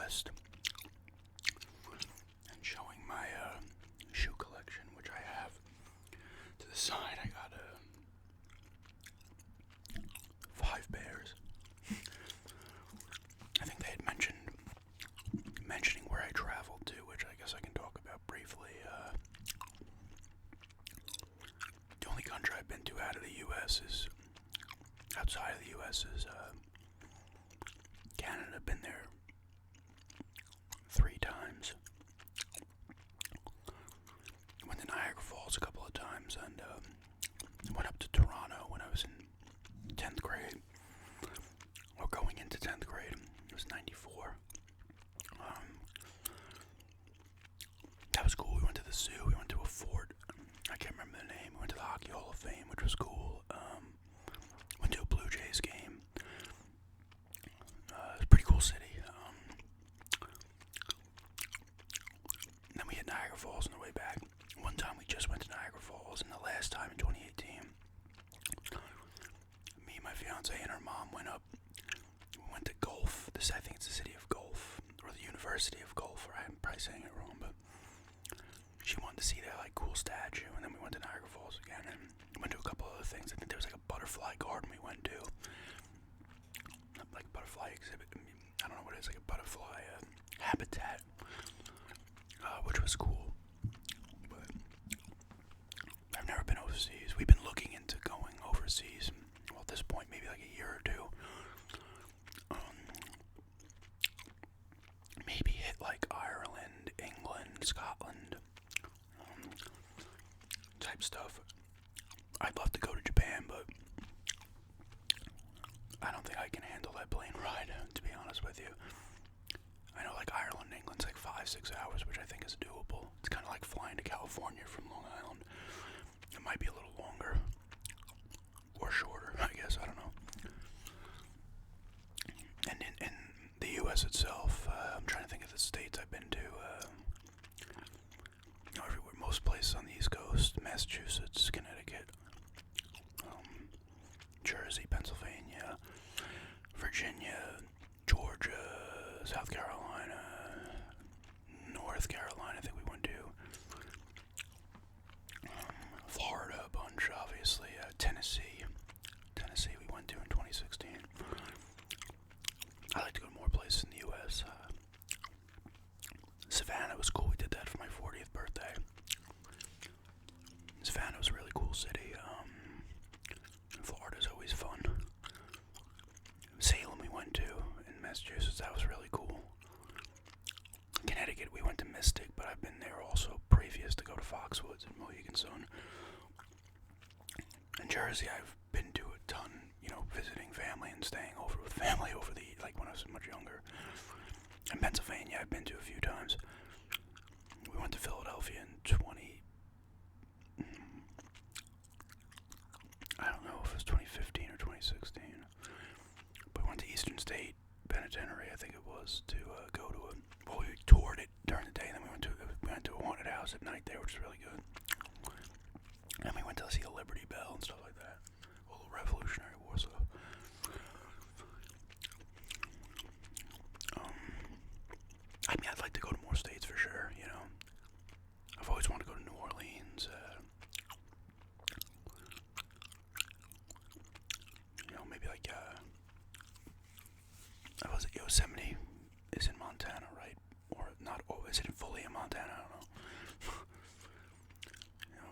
West and showing my shoe collection, which I have. To the side, I got 5 pairs. I think they had mentioning where I traveled to, which I guess I can talk about briefly. The only country I've been to out of the U.S. is outside of the U.S. is Canada. I've been there 3 times. Went to Niagara Falls a couple of times, and went up to Toronto when I was in 10th grade, or going into 10th grade. It was 94. That was cool. We went to the zoo. We went to a fort. I can't remember the name. We went to the Hockey Hall of Fame, which was cool. Went to a Blue Jays game. It's a pretty cool city. And then we hit Niagara Falls on the way back. One time we just went to Niagara Falls, and the last time in 2018, me and my fiance and her mom went up. We went to Gulf. I think it's the city of Gulf, or the University of Gulf, or I'm probably saying it wrong, but she wanted to see that like cool statue, and then we went to Niagara Falls again, and went to a couple other things. I think there was like a butterfly garden we went to, like a butterfly exhibit. I don't know what it is, like a butterfly habitat, which was cool. But I've never been overseas. We've been looking into going overseas. Well, at this point, maybe like a year or 2. Maybe hit like Ireland, England, Scotland, type stuff. I'd love to go to Japan, but I don't think I can handle that plane ride, to be honest with you. I know like Ireland and England's like 5-6 hours, which I think is doable. It's kind of like flying to California from Long Island. It might be a little longer, or shorter, I guess, I don't know. And in the U.S. itself, I'm trying to think of the states I've been to. Everywhere, most places on the East Coast, Massachusetts, Connecticut, Jersey, Pennsylvania, Virginia, Georgia, South Carolina, North Carolina, I think we went to. Florida a bunch, obviously. Tennessee we went to in 2016. I like to go to more places in the U.S. Savannah was cool. We did that for my 40th birthday. Savannah was a really cool city. Florida's always fun. Salem we went to in Massachusetts. That was really cool. Connecticut we went to Mystic, but I've been there also previous to go to Foxwoods and Mohegan Sun. In Jersey I've been to a ton, visiting family and staying over with family over when I was much younger. In Pennsylvania I've been to a few times. We went to Philadelphia in I don't know if it was 2015 or 2016, but we went to Eastern State Penitentiary, I think it was, to go to we toured it during the day, and then we went to a haunted house at night there, which is really good. And we went to see the Liberty Bell and stuff like that, all the Revolutionary War stuff. I'd like to go to more states for sure, I've always wanted to go to New Orleans, maybe like, Yosemite is in Montana, right? Or not, is it fully in Montana? I don't know.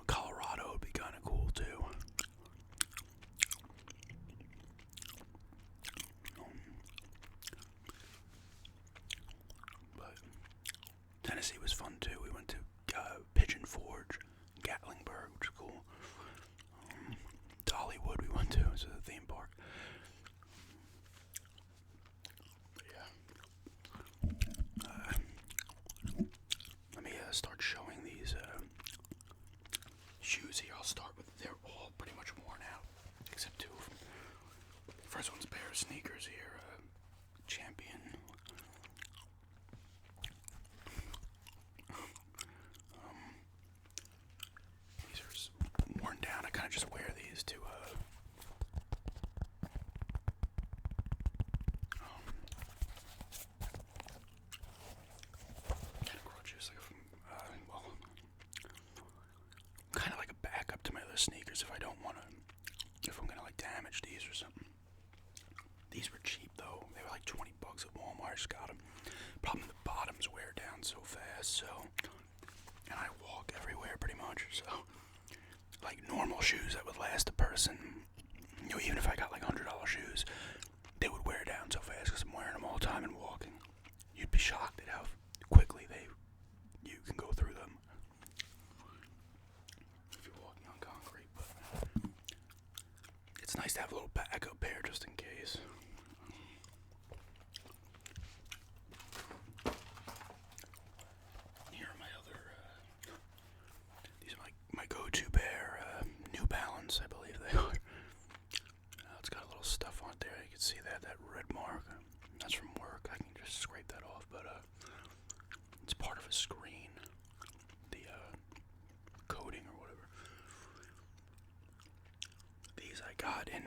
Colorado would be kind of cool too. But Tennessee was fun too. We went to Pigeon Forge, Gatlinburg, which is cool. Dollywood we went to, it's a theme park. But yeah. Let me start showing these shoes here. I'll start with, they're all pretty much worn out, except 2 of them. First one's a pair of sneakers here, Champion. These are worn down. I kind of just wear these to match these or something. These were cheap though. They were like $20 at Walmart. I just got them. Problem, the bottoms wear down so fast, so, and I walk everywhere pretty much, so, like normal shoes that would last a person, you know, even if I got like $100 shoes, they would wear down so fast because I'm wearing them all the time and walking. You'd be shocked at how quickly you can go through them if you're walking on concrete, but it's nice to have a little backup pair just in case. Here are my other, these are my go-to pair, New Balance, I believe they are. It's got a little stuff on it there. You can see that red mark. That's from work. I can just scrape that off, but it's part of a screen. The coating or whatever. These I got in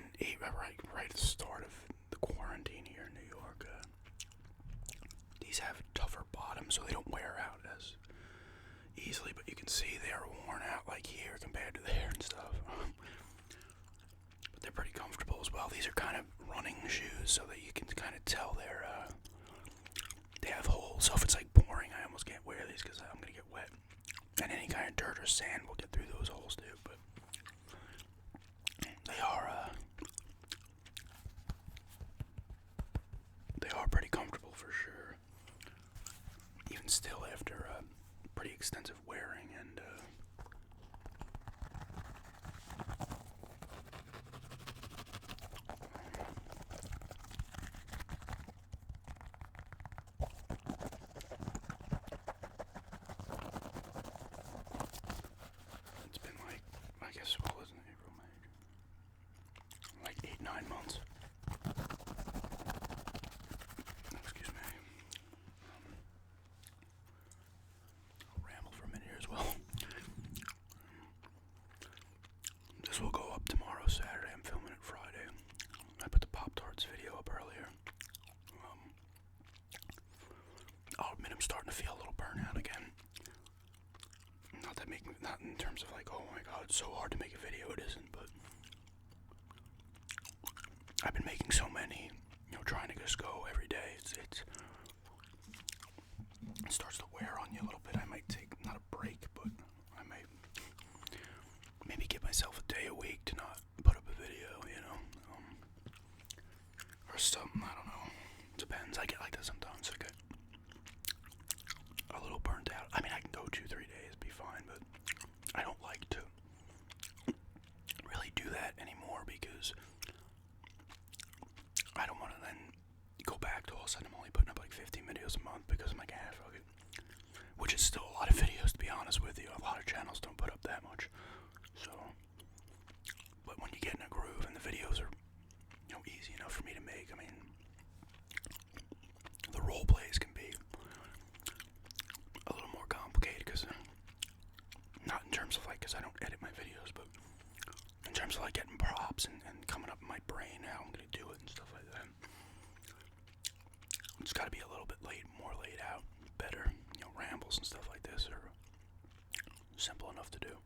right at the start of the quarantine here in New York. These have tougher bottoms, so they don't wear out as easily. But you can see they are worn out like here compared to there and stuff. But they're pretty comfortable as well. These are kind of running shoes, so that you can kind of tell they have holes. So if it's like pouring, I almost can't wear these because I'm gonna get wet, and any kind of dirt or sand will get through those holes too. But they are pretty comfortable for sure. Even still, after pretty extensive wearing and. It's been like, I guess, what was it, April, May? Like 8-9 months. Excuse me. I'll ramble for a minute here as well. This will go up tomorrow, Saturday. I'm filming it Friday. I put the Pop-Tarts video up earlier. I'll admit I'm starting to feel a little burnout again. Not in terms of like, oh my god, it's so hard to make a video. It isn't, but I've been making so many, you know, trying to just go every day. It starts to wear on you a little bit. I might take, not a break, but I might maybe give myself a day a week to not put up a video, you know, or something. I don't know. Depends. I get like that sometimes. I get a little burnt out. I mean, I can go 2-3 days, be fine, but I don't like to really do that anymore because I don't want to then go back to all of a sudden I'm only putting up like 15 videos a month because I'm like, fuck it. Which is still a lot of videos, to be honest with you. A lot of channels don't put up that much. So, but when you get in a groove and the videos are, you know, easy enough for me to make, I mean, the role plays can be a little more complicated because, not in terms of like, because I don't edit my videos, but in terms of like getting props and coming up in my brain how I'm gonna do it and stuff like that. It's got to be a little bit more laid out, better. You know, rambles and stuff like this are simple enough to do.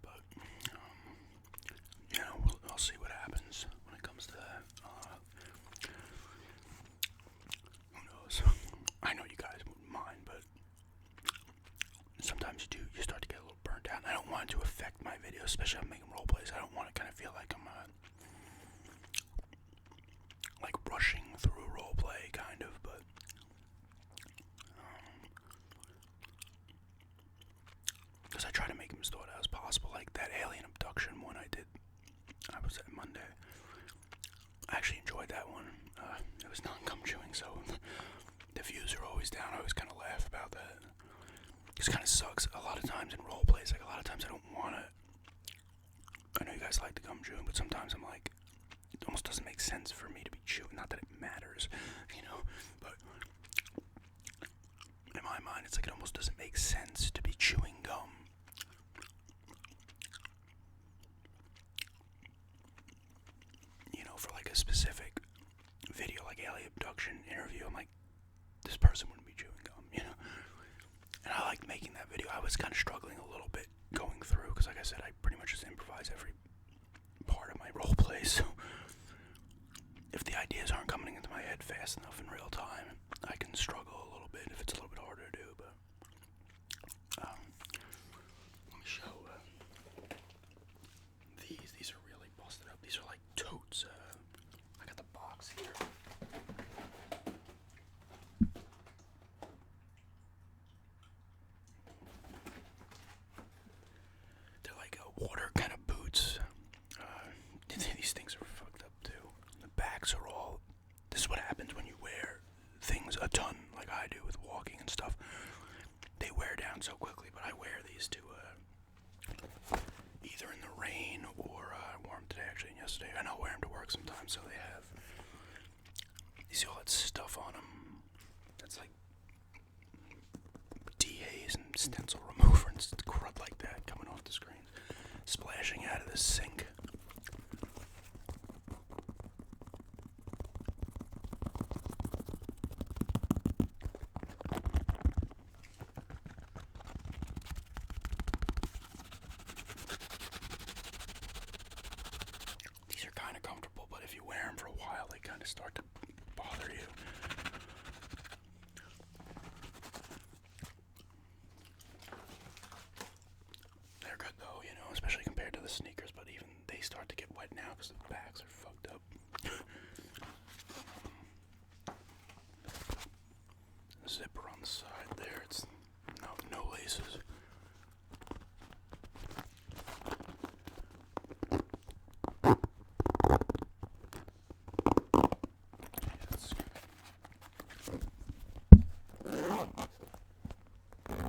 But you know, I'll see what happens when it comes to that. Who knows? I know you guys wouldn't mind, but sometimes you start to get a little burnt out. And I don't want it to affect my videos, especially if I'm making role plays. I don't want to kind of feel like I'm like rushing through a role play, kind of, but because I try to make them as thought out as possible. Like that alien abduction one I did, I was at Monday. I actually enjoyed that one. It was non-gum chewing, so the views are always down. I always kind of laugh about that. It kind of sucks. A lot of times in role plays, like a lot of times I don't want to. I know you guys like the gum chewing, but sometimes I'm like, it almost doesn't make sense for me to be chewing. Not that it matters, you know, but in my mind, it's like it almost doesn't make sense to be chewing gum. You know, for like a specific video, like alien abduction interview, I'm like, this person wouldn't be chewing gum, you know. And I liked making that video. I was kind of struggling a little bit going through, because like I said, I pretty much just improvise every part of my role play, so water kind of boots. These things are fucked up too. The backs are all. This is what happens when you wear things a ton, like I do with walking and stuff. They wear down so quickly, but I wear these to either in the rain or I wore them today actually and yesterday. I know I wear them to work sometimes, so they have. You see all that stuff on them? That's like DAs and stencil remover and crud like that coming off the screen, splashing out of the sink. These are kind of comfortable, but if you wear them for a while, they kind of start to bother you. They're good though, you know, especially compared to the sneakers, but even they start to get wet now because the backs are fucked up. Zipper on the side there, it's no laces.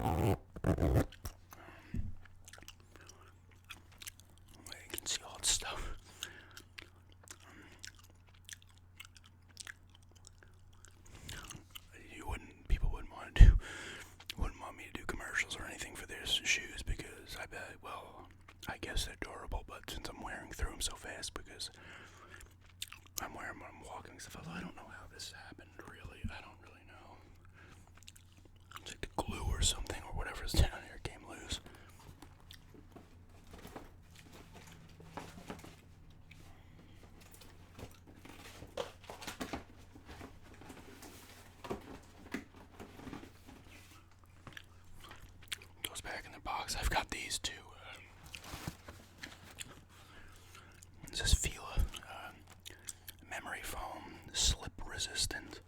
You can see all the stuff. People wouldn't want me to do commercials or anything for their shoes because I guess they're durable, but since I'm wearing through them so fast because I'm wearing them when I'm walking and stuff, although I don't know how this happened really. I don't really know. It's like the glue or something or whatever's down here came loose. Goes back in the box. I've got these two. This is Fila memory foam, slip resistant,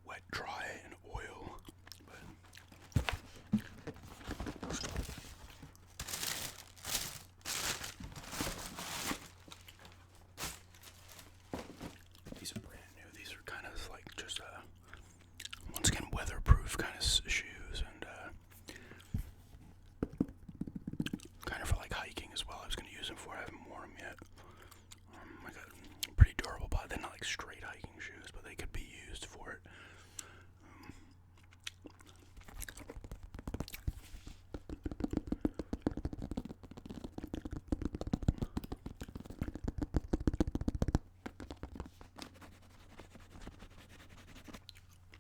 wet, dry, and oil. These are brand new. These are kind of like just once again weatherproof kind of shoes and kind of for like hiking as well. I was going to use them for. I haven't worn them yet. I got pretty durable, but they're not like straight hiking shoes, but they could be used for it.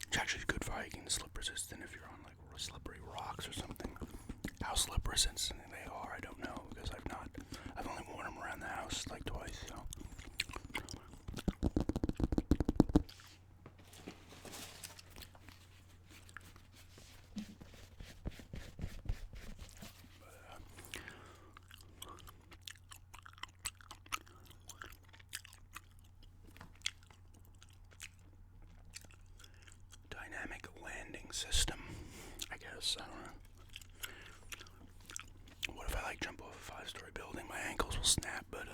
It's actually good for hiking, slip resistant if you're on like slippery rocks or something. How slip resistant they are, I don't know because I've only worn them around the house like twice, so. Dynamic landing system, I guess. I don't know. What if I like jump off a 5-story building? My ankles will snap, but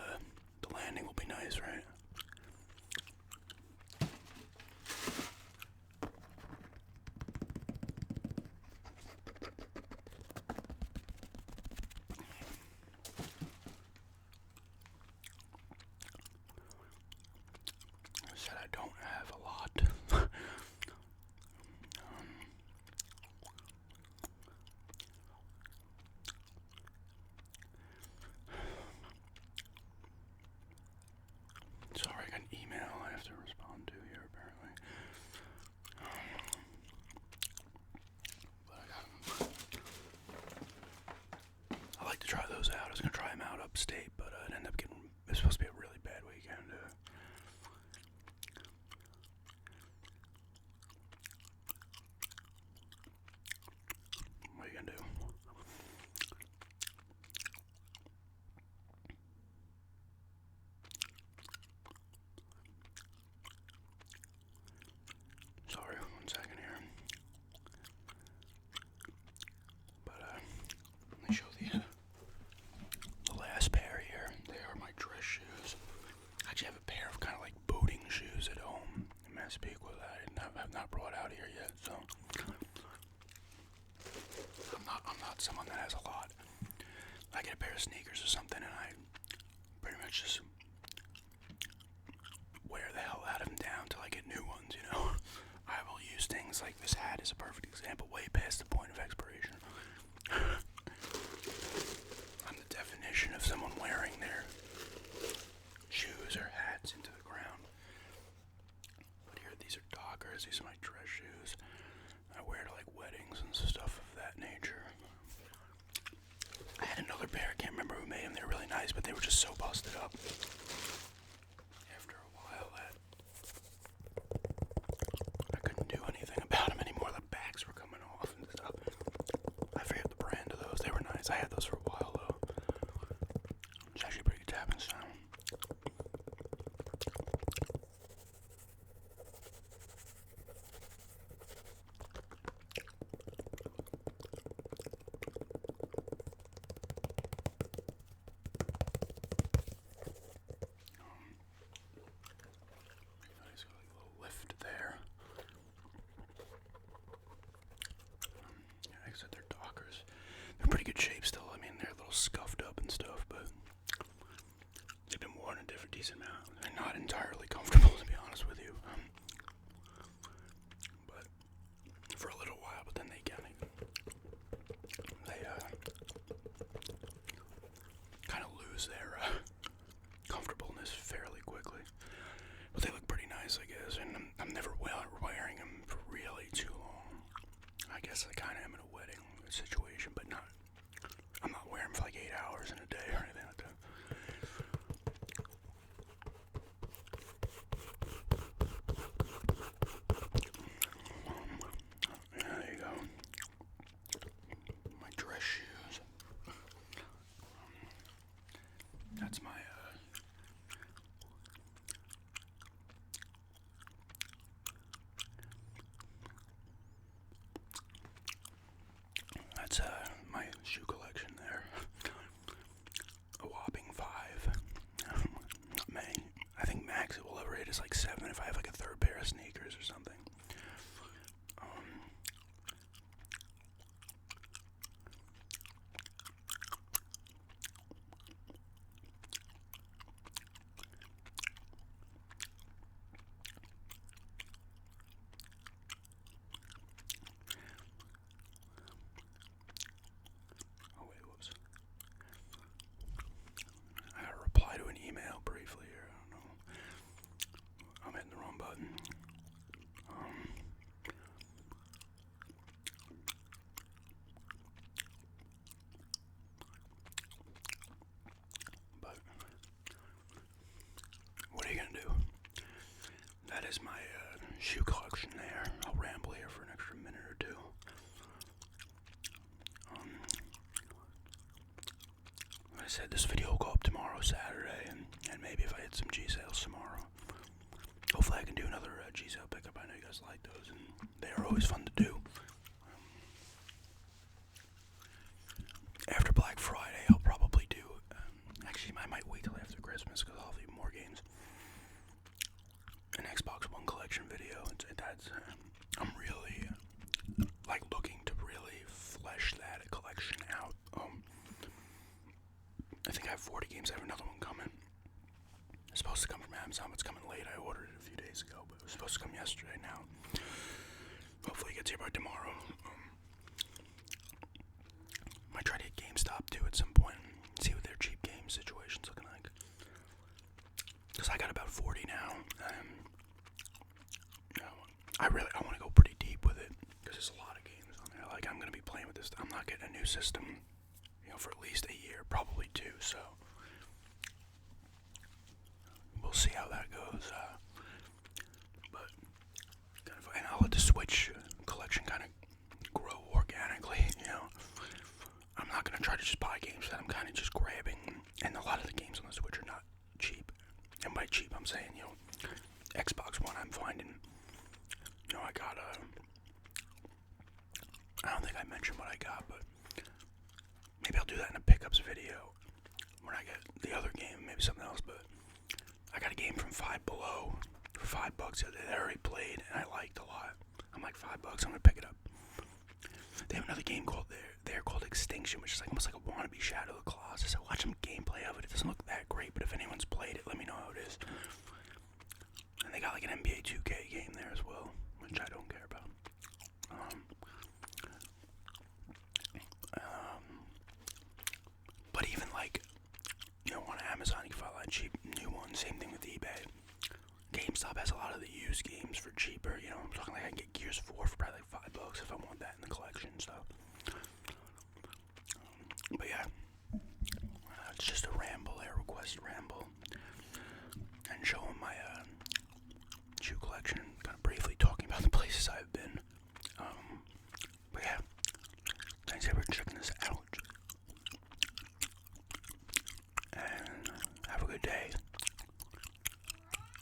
the landing will be nice, right? I said I don't have a lot. actually have a pair of kind of like booting shoes at home in Massapequa that I've not brought out here yet. So I'm not someone that has a lot. I get a pair of sneakers or something, and I pretty much just wear the hell out of them down till I get new ones. You know, I will use things like this hat is a perfect example, way past the point of expiration. I'm the definition of someone wearing their shoes or hats into the ground. But here, these are Dockers. These are my dress shoes. I wear to like weddings and stuff of that nature. I had another pair. I can't remember who made them. They were really nice, but they were just so busted up. After a while, I couldn't do anything about them anymore. The backs were coming off and stuff. I forget the brand of those. They were nice. I had those for a while though. It's actually a pretty good tapping sound. Nice little lift there. Yeah, like I said, they're Dockers. They're in pretty good shape still. I mean, they're a little scuffed up and stuff, but they've been worn a decent amount. They're not entirely comfortable, to be honest with you. But for a little while, but then they kind of lose their comfortableness fairly quickly. But they look pretty nice, I guess, and I'm never wearing them for really too long. I guess I kind of am in a wedding situation, but I'm not wearing them for like 8 hours in a day or anything like that. Yeah, there you go. My dress shoes. That's my my shoe collection there. A whopping 5. Not many. I think max it will ever hit is like 7 if I have like a third pair of sneakers or something. Oh wait, whoops. I gotta reply to an email briefly here. I don't know. I'm hitting the wrong button. But what are you gonna do? That is my shoe collection there. I'll ramble here for an extra minute or two. Like I said, this video will go up tomorrow, Saturday, and maybe if I hit some G-sales tomorrow. Hopefully I can do another G-sale pickup. I know you guys like those, and they are always fun to do. After Black Friday, I'll probably do, actually I might wait till after Christmas because I'll have even more games. An Xbox One collection video. I'm really like looking to really flesh that collection out. I think I have 40 games. I have another one coming. It's supposed to come from Amazon. It's coming late. I ordered it a few days ago, but it was supposed to come yesterday now. Hopefully it gets here by tomorrow. Might try to hit GameStop too at some point and see what their cheap game situation's looking like. Because I got about 40 now. I want to go pretty deep with it because there's a lot of games on there. Like I'm gonna be playing with this. I'm not getting a new system, for at least a year, probably 2. So we'll see how that goes. But and I'll let the Switch collection kind of grow organically. I'm not gonna try to just buy games that I'm kind of just grabbing. And a lot of the games on the Switch are not cheap. And by cheap, I'm saying Xbox One. I'm finding. I got I don't think I mentioned what I got, but maybe I'll do that in a pickups video when I get the other game, maybe something else, but I got a game from Five Below for $5 that I already played and I liked a lot. I'm like, $5, I'm gonna pick it up. They have another game called they're called Extinction, which is like almost like a wannabe Shadow of the Colossus. I watched some gameplay of it. It doesn't look that great, but if anyone's played it, let me know how it is. And they got like an NBA 2K game there as well, which I don't care about. But even like, you know, on Amazon you can find a lot of cheap new ones. Same thing with eBay. GameStop has a lot of the used games for cheaper. You know, I'm talking like I can get Gears 4 for probably like $5 if I want that in the collection. So, but yeah, it's just a ramble, a request ramble.